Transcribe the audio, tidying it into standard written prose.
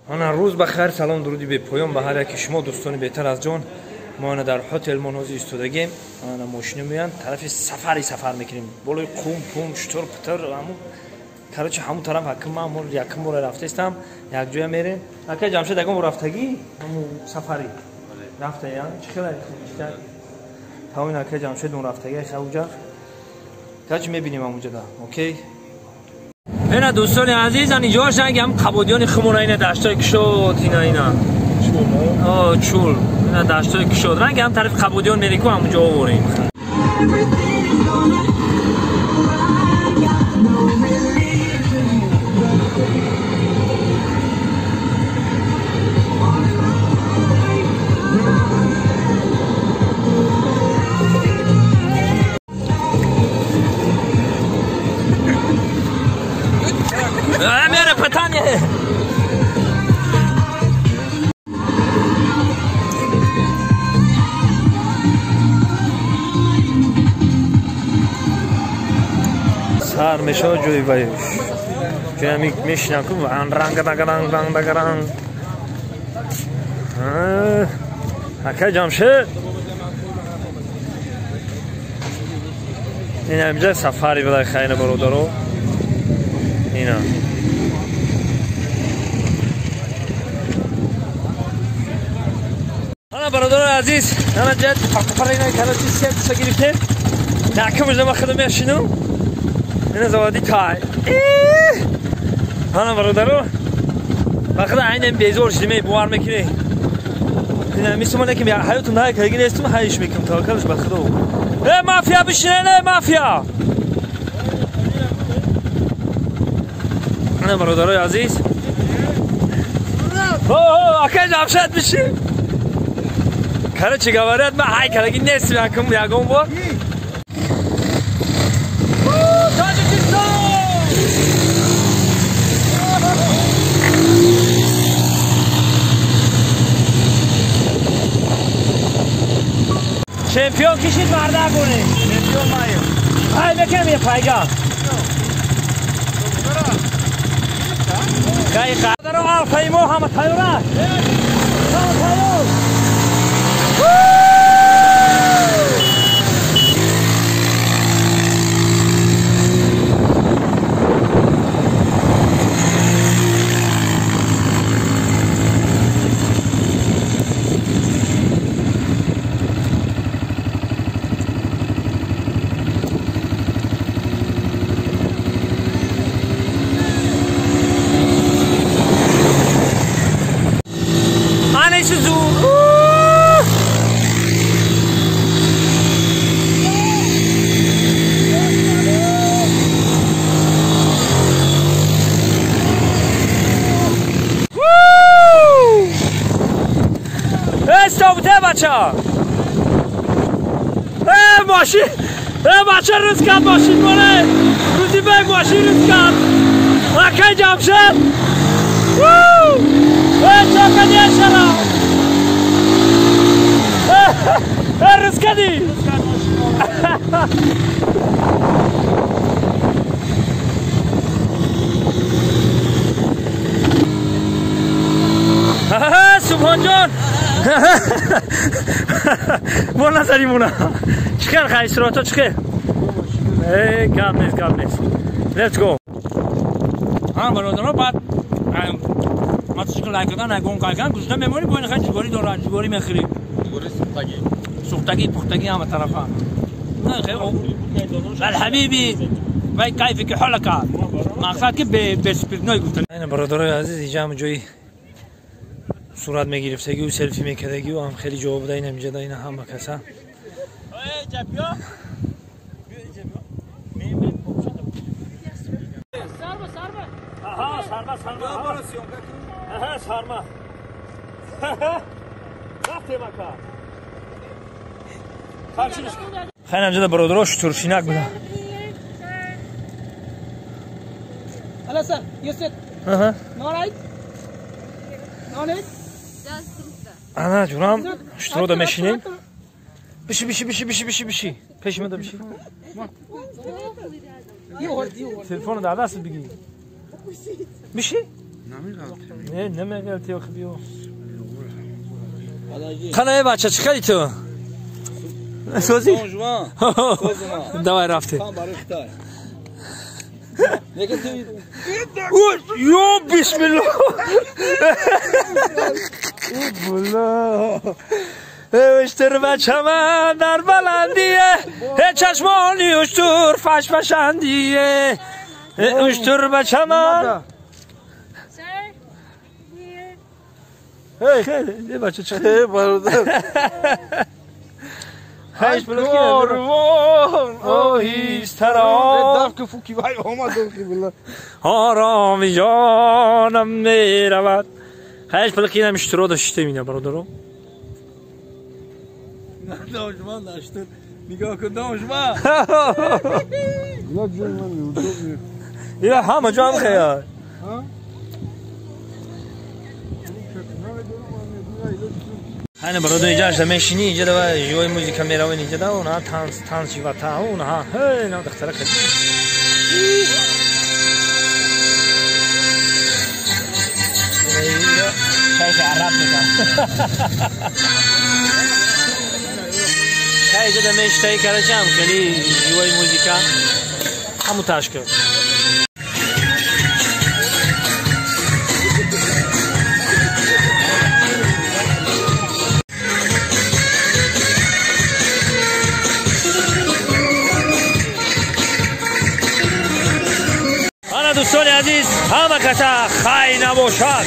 آن روز بخیر، سلام درودی به پایان به هر یک شما دوستان بهتر از جان. ما در هتل منازی ایستادگیم. آن ماشین میان طرف سفر میکنیم بالای قوم شتر پتر همون کارچ همون طرف حکم ما یکم بار رفته استم یک جای میریم. اگه جمشید اگه رفتگی همون سفری رفته یعنی چقدر تمام اگه جمشید اون رفتگی اونجا کاچ میبینیم اونجا دا. اوکی اینا دوستان عزیز اینجا شنگ هم قبودیان خمونه اینا دشتای کشود اینا چول اینا دشتای کشود رنگ هم طرف قبودیان میریکو همونجا آوریم. میره پتانیه سر میشه جوی بایش جوی میشنم که رنگ دگران اکه جمشه این همینجا سفری بده خیلی برادرو اینا انا برادر عزیز انا جد فقط اینا کلاتی سیت گرفته نکمش ما خدمت شنو اینا زوادی تای انا برادرو فقط عین بیزور شدیم بوار میکنه اینا میسمونه که حیاتون های کاری نیستم هایش میکنم تا کارش بخدا مافیا بشینه مافیا انا برادرای عزیز اکه جمشید بشی کاره چه گوارد من های کرگی نیست میکنم یکم با چمپیون کشید مرده کنه چمپیون مایم های بکنم یه پایگاه گای قدر و الفیمو همه تایورا بچه ماشین بچه روز کرد ماشین باره روزی بگ ماشین روز کرد مکه جمشد چاکه دیه شلا روز کردی سبحان جان ما نظریمونه چکر خیلی سراتا چکر کم نیست لیتس گو ها برادرها بعد ماتوسیکل لایک کردن نگون کردن گوشتن میمونی باید خیلی جواری دارن جواری میخری جواری سوختگی پختگی همه طرفا نه خیلی الحبیبی وای کیفی که حالک مقصد که به سپیدنای گفتن این برادرای عزیز اینجا هم جایی صورت میگرفتگی و سلفی میکردگی و هم خیلی جواب داین همینجا داین هم کسا سارما خیلی همجا دا برادراش ترشینک بوده Hello sir, you sit. No right? No right? انا جونم شترو دا میشینیم بشی پیشم دا بشی تلفن دا دست بگی بشی نه نمیگلتی آخه بیو خانه بچه چی کردی تو؟ سوزی؟ دوای رفته یو بسم الله اشتر بچه من در بلندیه چشمانی اشتر فش فشندیه اشتر بچه من خیلی بچه چه برادر هیچ کاروان آهیستران آرامی جانم می رود هیچ پلکی نمیشترو داشته مینه برادرم دانشمان داشته نگاه کن دانشمان یا همه جا هم خیال هنه برادر اینجا اشتا میشینی اینجا دو جوی موزیکا میروین اینجا دو اونها تانس جیواتا اونها هی نو دختره کدی شیخ عرب میکن اینجا دو میشتایی کرده جمع خیلی جوی موزیکا همو تشکر دوستان عزیز همه کسا خیلی نباشد